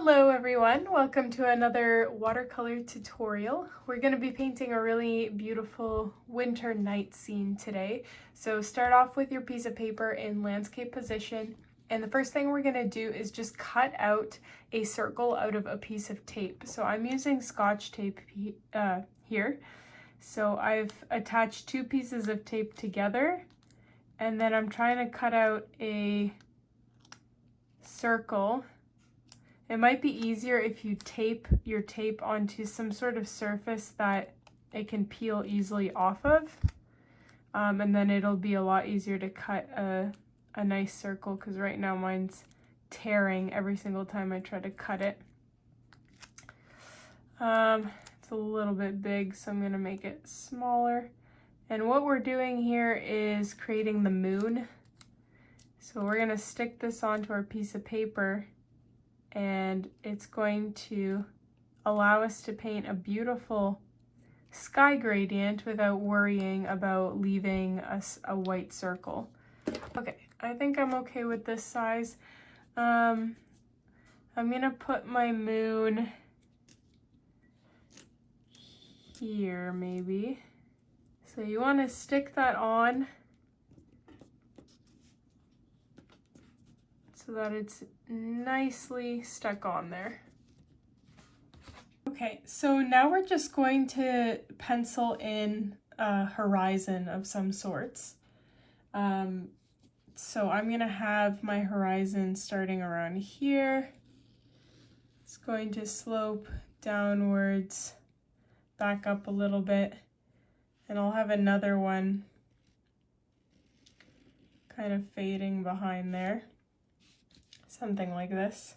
Hello everyone, welcome to another watercolor tutorial. We're going to be painting a really beautiful winter night scene today. So start off with your piece of paper in landscape position, and the first thing we're going to do is just cut out a circle out of a piece of tape. So I'm using Scotch tape here. So I've attached two pieces of tape together, and then I'm trying to cut out a circle. It might be easier if you tape your tape onto some sort of surface that it can peel easily off of. And then it'll be a lot easier to cut a nice circle, because right now mine's tearing every single time I try to cut it. It's a little bit big, so I'm going to make it smaller. And what we're doing here is creating the moon. So we're going to stick this onto our piece of paper, and it's going to allow us to paint a beautiful sky gradient without worrying about leaving us a white circle. Okay, I think I'm okay with this size. I'm gonna put my moon here maybe. So you want to stick that on so that it's nicely stuck on there. Okay, so now we're just going to pencil in a horizon of some sorts. So I'm gonna have my horizon starting around here. It's going to slope downwards, back up a little bit, and I'll have another one kind of fading behind there. Something like this.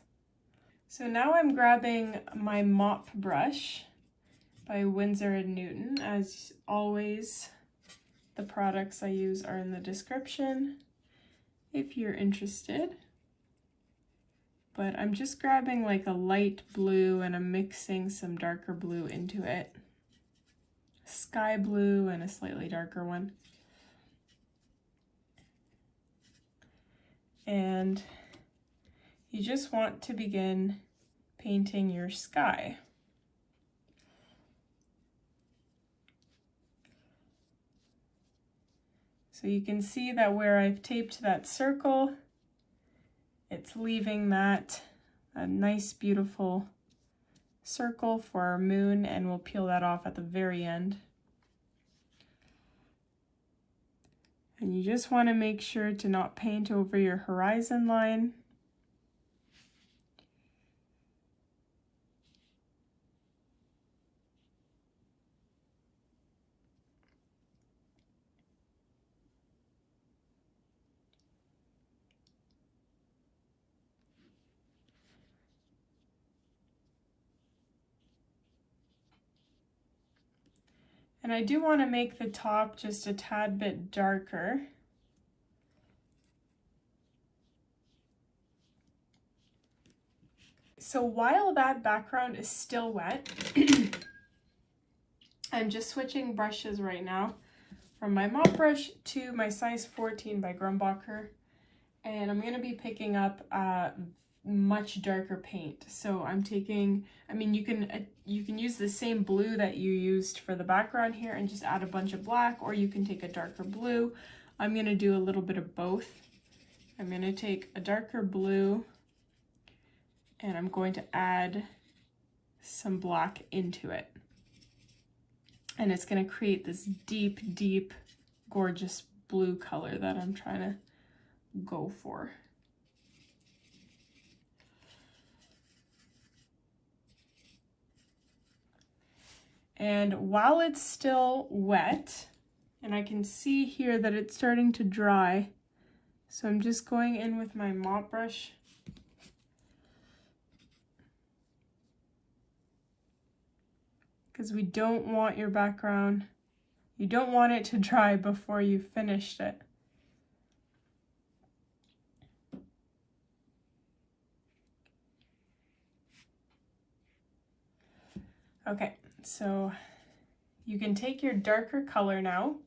So now I'm grabbing my mop brush by Winsor & Newton. As always, the products I use are in the description if you're interested. But I'm just grabbing like a light blue and I'm mixing some darker blue into it. Sky blue and a slightly darker one. And you just want to begin painting your sky. So you can see that where I've taped that circle, it's leaving that a nice beautiful circle for our moon, and we'll peel that off at the very end. And you just want to make sure to not paint over your horizon line. And I do want to make the top just a tad bit darker. So while that background is still wet, I'm just switching brushes right now from my mop brush to my size 14 by Grumbacher. And I'm going to be picking up much darker paint. So I'm taking, you can use the same blue that you used for the background here and just add a bunch of black, or you can take a darker blue. I'm going to do a little bit of both. I'm going to take a darker blue and I'm going to add some black into it. And it's going to create this deep, deep, gorgeous blue color that I'm trying to go for. And while it's still wet, and I can see here that it's starting to dry, so I'm just going in with my mop brush because we don't want your background, you don't want it to dry before you've finished it. Okay, so you can take your darker color now,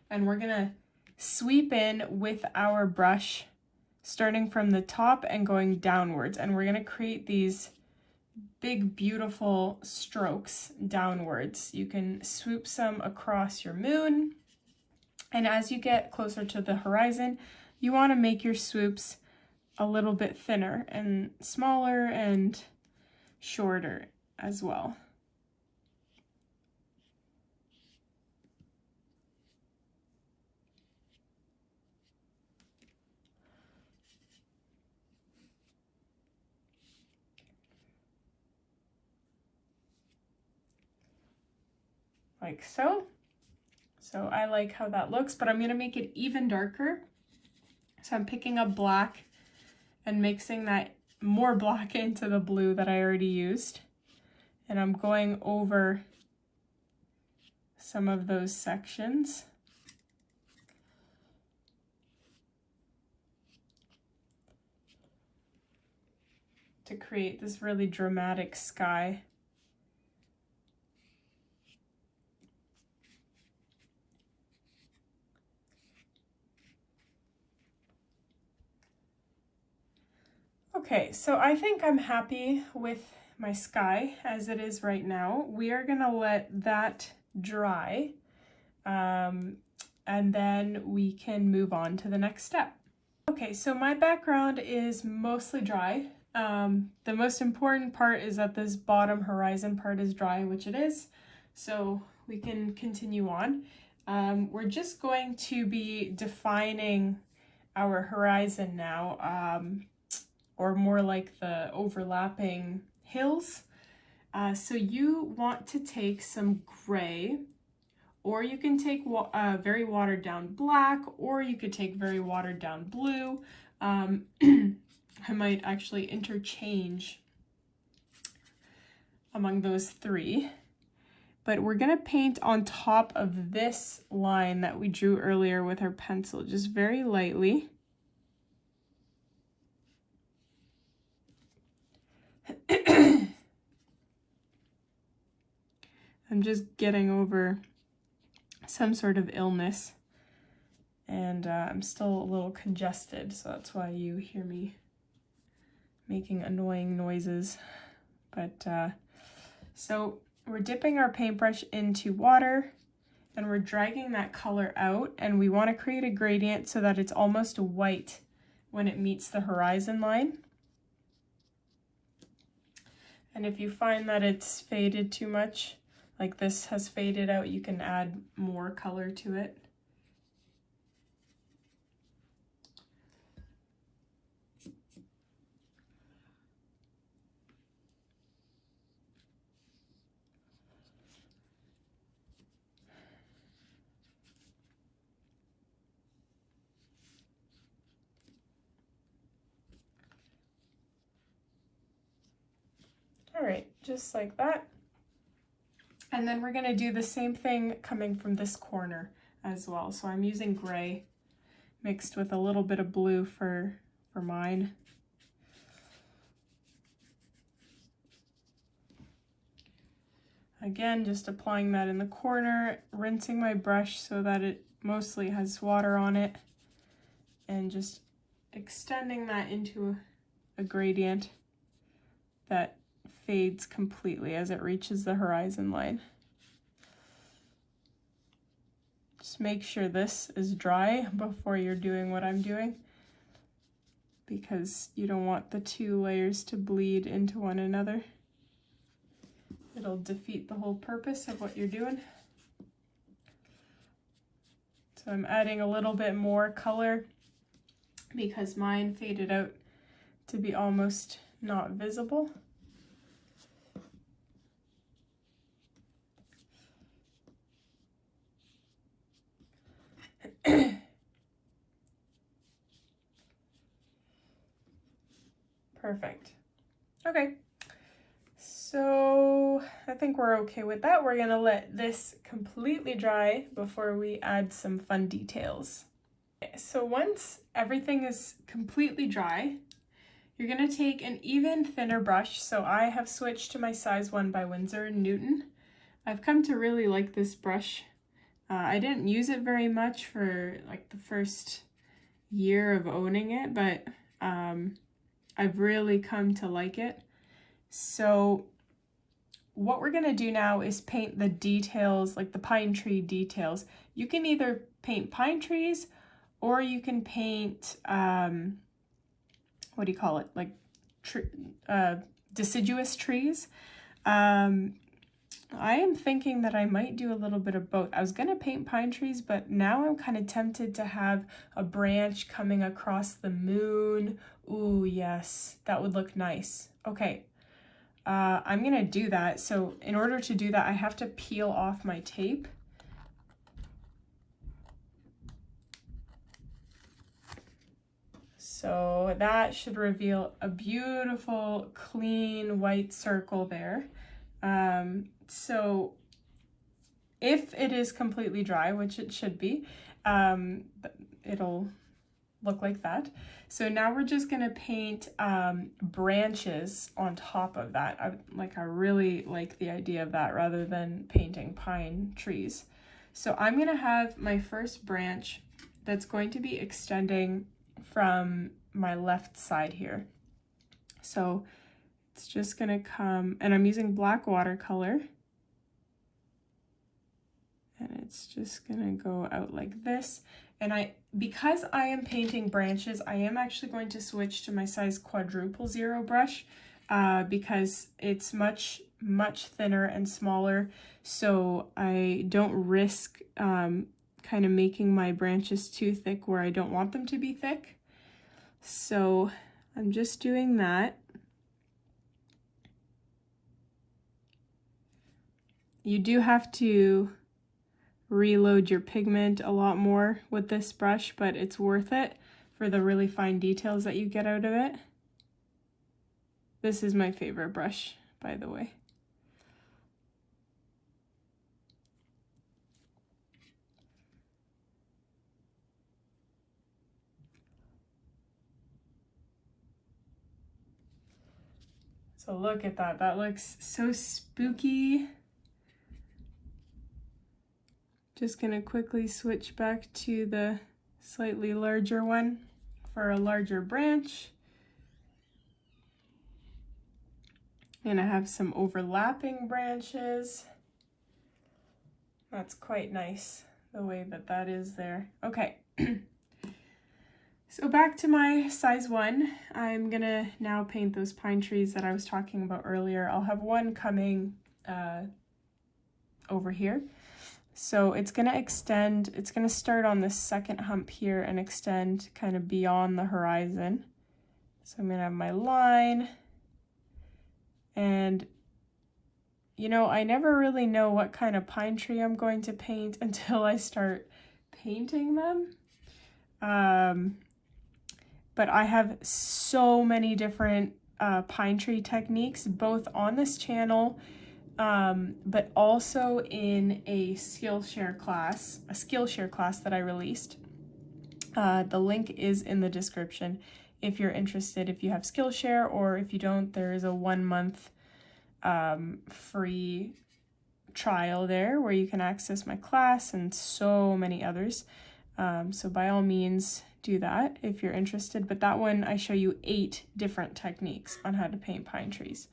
and we're gonna sweep in with our brush starting from the top and going downwards, and we're gonna create these big, beautiful strokes downwards. You can swoop some across your moon. And as you get closer to the horizon, you want to make your swoops a little bit thinner and smaller and shorter as well. Like so. So I like how that looks, but I'm going to make it even darker. So I'm picking up black and mixing that more black into the blue that I already used. And I'm going over some of those sections. To create this really dramatic sky. Okay, so I think I'm happy with my sky as it is right now. We are gonna let that dry, and then we can move on to the next step. Okay, so my background is mostly dry. The most important part is that this bottom horizon part is dry, which it is, so we can continue on. We're just going to be defining our horizon now, or more like the overlapping hills. So you want to take some gray, or you can take very watered down black, or you could take very watered down blue. I might actually interchange among those three. But we're gonna paint on top of this line that we drew earlier with our pencil, just very lightly. I'm just getting over some sort of illness, and I'm still a little congested, so that's why you hear me making annoying noises. But so we're dipping our paintbrush into water and we're dragging that color out, and we want to create a gradient so that it's almost white when it meets the horizon line. And if you find that it's faded too much, like this has faded out, you can add more color to it. All right, just like that. And then we're gonna do the same thing coming from this corner as well. So I'm using gray mixed with a little bit of blue for mine. Again, just applying that in the corner, rinsing my brush so that it mostly has water on it, and just extending that into a gradient that fades completely as it reaches the horizon line. Just make sure this is dry before you're doing what I'm doing, because you don't want the two layers to bleed into one another. It'll defeat the whole purpose of what you're doing. So I'm adding a little bit more color because mine faded out to be almost not visible. Perfect. Okay, so I think we're okay with that. We're gonna let this completely dry before we add some fun details. Okay, so once everything is completely dry, you're gonna take an even thinner brush. So I have switched to my size 1 by Winsor & Newton. I've come to really like this brush. I didn't use it very much for like the first year of owning it, but I've really come to like it. So what we're gonna do now is paint the details, like the pine tree details. You can either paint pine trees or you can paint, what do you call it? Like deciduous trees. I am thinking that I might do a little bit of both. I was gonna paint pine trees, but now I'm kind of tempted to have a branch coming across the moon. Ooh, yes, that would look nice. Okay, I'm gonna do that. So in order to do that, I have to peel off my tape. So that should reveal a beautiful, clean white circle there. So if it is completely dry, which it should be, it'll look like that. So now we're just gonna paint branches on top of that. I really like the idea of that rather than painting pine trees. So I'm gonna have my first branch that's going to be extending from my left side here. So it's just gonna come, and I'm using black watercolor. And it's just gonna go out like this. And because I am painting branches, I am actually going to switch to my size quadruple 0 brush because it's much thinner and smaller. So I don't risk kind of making my branches too thick where I don't want them to be thick. So I'm just doing that. You do have to reload your pigment a lot more with this brush, but it's worth it for the really fine details that you get out of it. This is my favorite brush, by the way. So look at that, that looks so spooky. Just gonna quickly switch back to the slightly larger one for a larger branch. And I have some overlapping branches. That's quite nice, the way that that is there. Okay, so back to my size 1. I'm gonna now paint those pine trees that I was talking about earlier. I'll have one coming over here. So it's gonna extend, it's gonna start on this second hump here and extend kind of beyond the horizon. So I'm gonna have my line, and you know, I never really know what kind of pine tree I'm going to paint until I start painting them. But I have so many different pine tree techniques, both on this channel, but also in a Skillshare class that I released. The link is in the description if you're interested, if you have Skillshare, or if you don't, there is a 1-month free trial there where you can access my class and so many others. So by all means, do that if you're interested. But that one, I show you 8 different techniques on how to paint pine trees.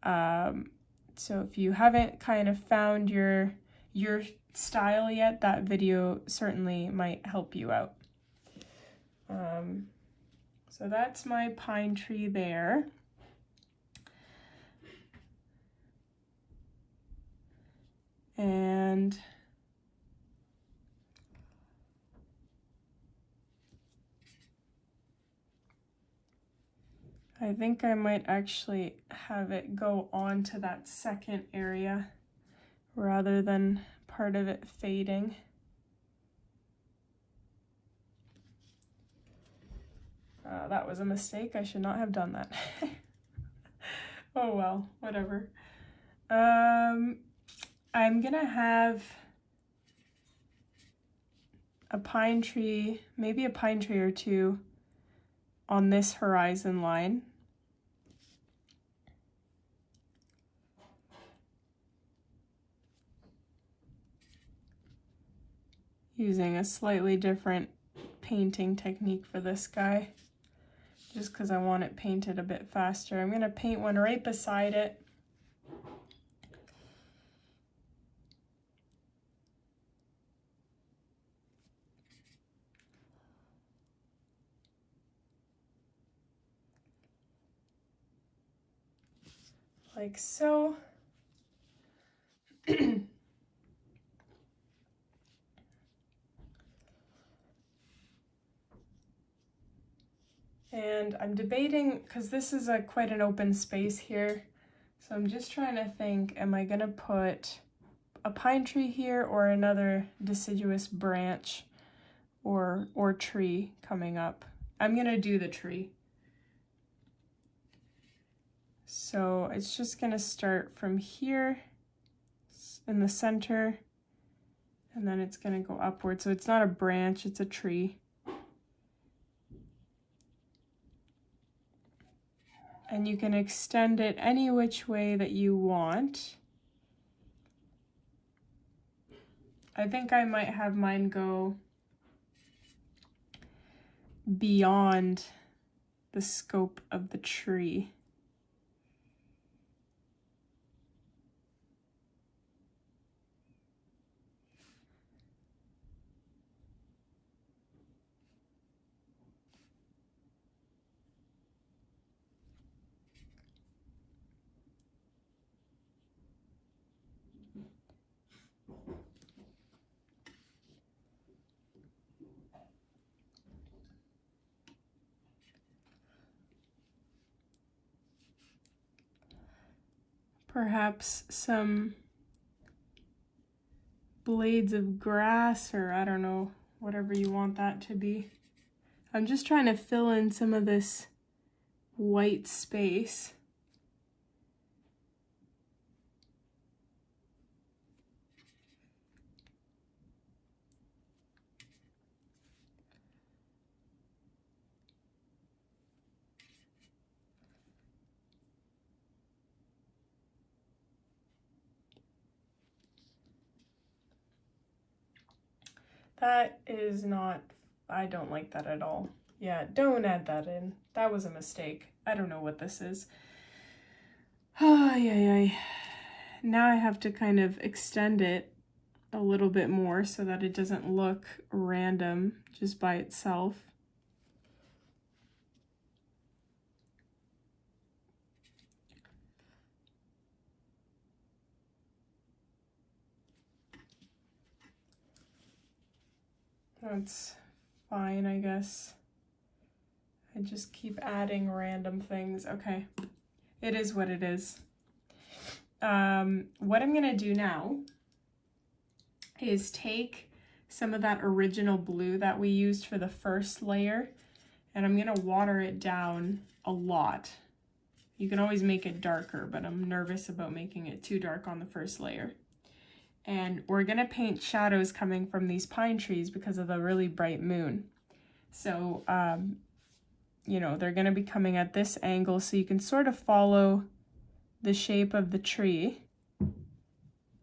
So if you haven't kind of found your style yet, that video certainly might help you out. So that's my pine tree there. And I think I might actually have it go on to that second area rather than part of it fading. That was a mistake. I should not have done that. Oh well, whatever. I'm gonna have a pine tree, maybe a pine tree or two on this horizon line. Using a slightly different painting technique for this guy. just because I want it painted a bit faster. I'm going to paint one right beside it. Like so. And I'm debating, because this is quite an open space here, so I'm just trying to think, am I going to put a pine tree here or another deciduous branch or tree coming up? I'm going to do the tree. So it's just going to start from here in the center, and then it's going to go upward. So it's not a branch, it's a tree. And you can extend it any which way that you want. I think I might have mine go beyond the scope of the tree. Perhaps some blades of grass, or I don't know, whatever you want that to be. I'm just trying to fill in some of this white space. That is not, I don't like that at all. Yeah, don't add that in. That was a mistake. I don't know what this is. Ay, ay, ay. Now I have to kind of extend it a little bit more so that it doesn't look random just by itself. That's fine, I guess. I just keep adding random things. Okay, it is what it is. What I'm gonna do now is take some of that original blue that we used for the first layer, and I'm gonna water it down a lot. You can always make it darker, but I'm nervous about making it too dark on the first layer. And we're gonna paint shadows coming from these pine trees because of the really bright moon. So, you know, they're gonna be coming at this angle, so you can sort of follow the shape of the tree.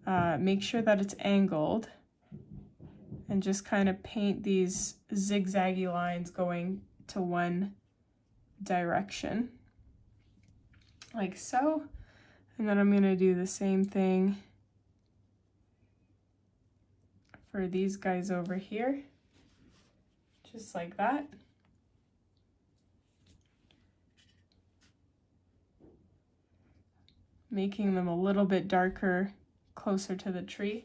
Make sure that it's angled, and just kind of paint these zigzaggy lines going to one direction, like so. And then I'm gonna do the same thing for these guys over here, just like that. Making them a little bit darker closer to the tree.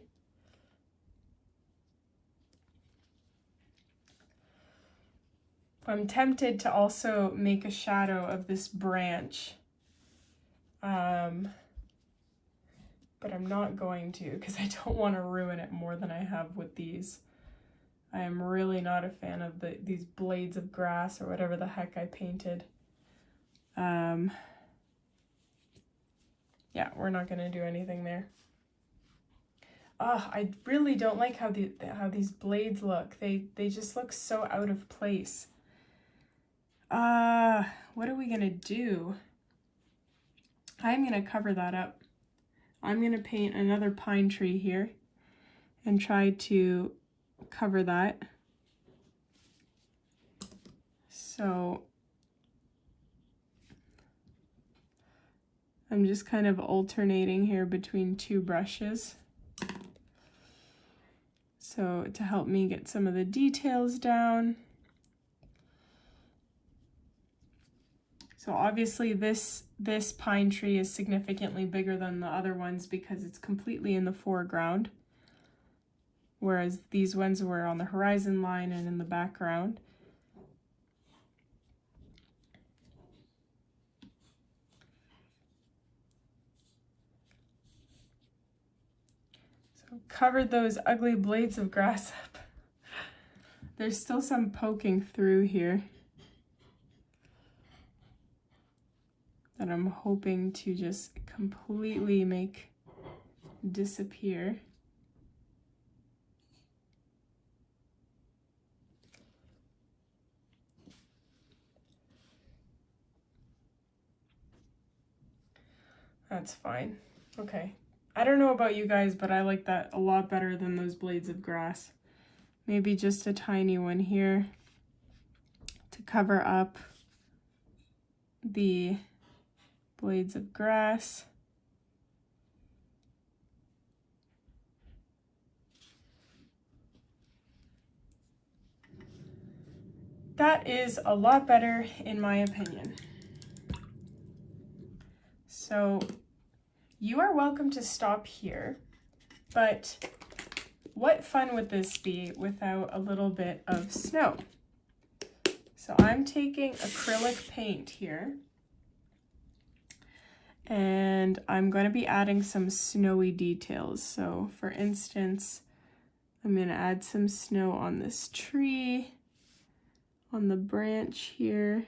I'm tempted to also make a shadow of this branch, but I'm not going to because I don't want to ruin it more than I have with these. I am really not a fan of these blades of grass or whatever the heck I painted. Yeah, we're not going to do anything there. I really don't like how these blades look. They just look so out of place. What are we going to do? I'm going to cover that up. I'm going to paint another pine tree here and try to cover that. So I'm just kind of alternating here between two brushes. So to help me get some of the details down. So obviously this pine tree is significantly bigger than the other ones because it's completely in the foreground, whereas these ones were on the horizon line and in the background. So covered those ugly blades of grass up. There's still some poking through here that I'm hoping to just completely make disappear. That's fine. Okay. I don't know about you guys, but I like that a lot better than those blades of grass. Maybe just a tiny one here to cover up the blades of grass. That is a lot better in my opinion. So you are welcome to stop here, but what fun would this be without a little bit of snow? So I'm taking acrylic paint here, and I'm going to be adding some snowy details. So for instance, I'm going to add some snow on this tree, on the branch here.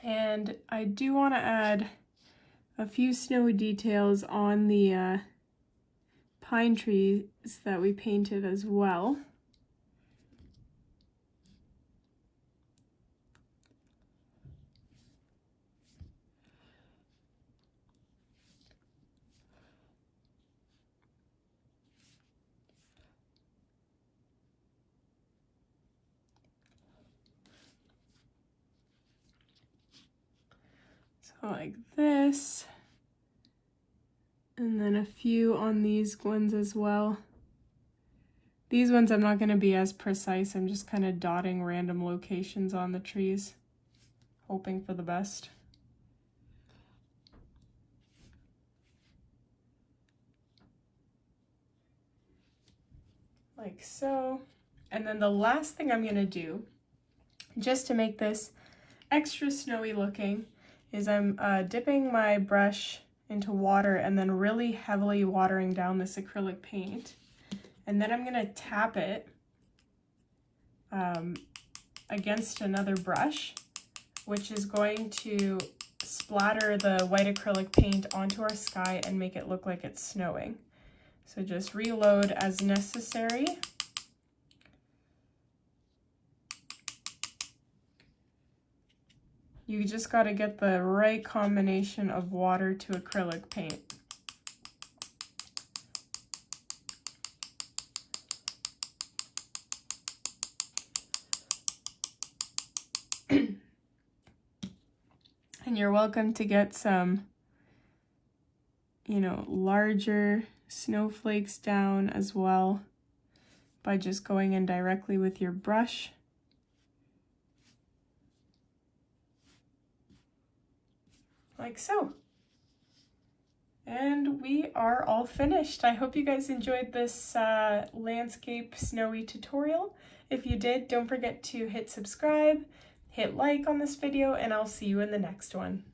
And I do want to add a few snowy details on the pine trees that we painted as well. So like this, and then a few on these ones as well. These ones I'm not going to be as precise, I'm just kind of dotting random locations on the trees, hoping for the best. Like so. And then the last thing I'm going to do, just to make this extra snowy looking, is I'm dipping my brush into water and then really heavily watering down this acrylic paint. And then I'm going to tap it against another brush, which is going to splatter the white acrylic paint onto our sky and make it look like it's snowing. So just reload as necessary. You just got to get the right combination of water to acrylic paint. And you're welcome to get some, larger snowflakes down as well by just going in directly with your brush. Like so. And we are all finished. I hope you guys enjoyed this landscape snowy tutorial. If you did, don't forget to hit subscribe, hit like on this video, and I'll see you in the next one.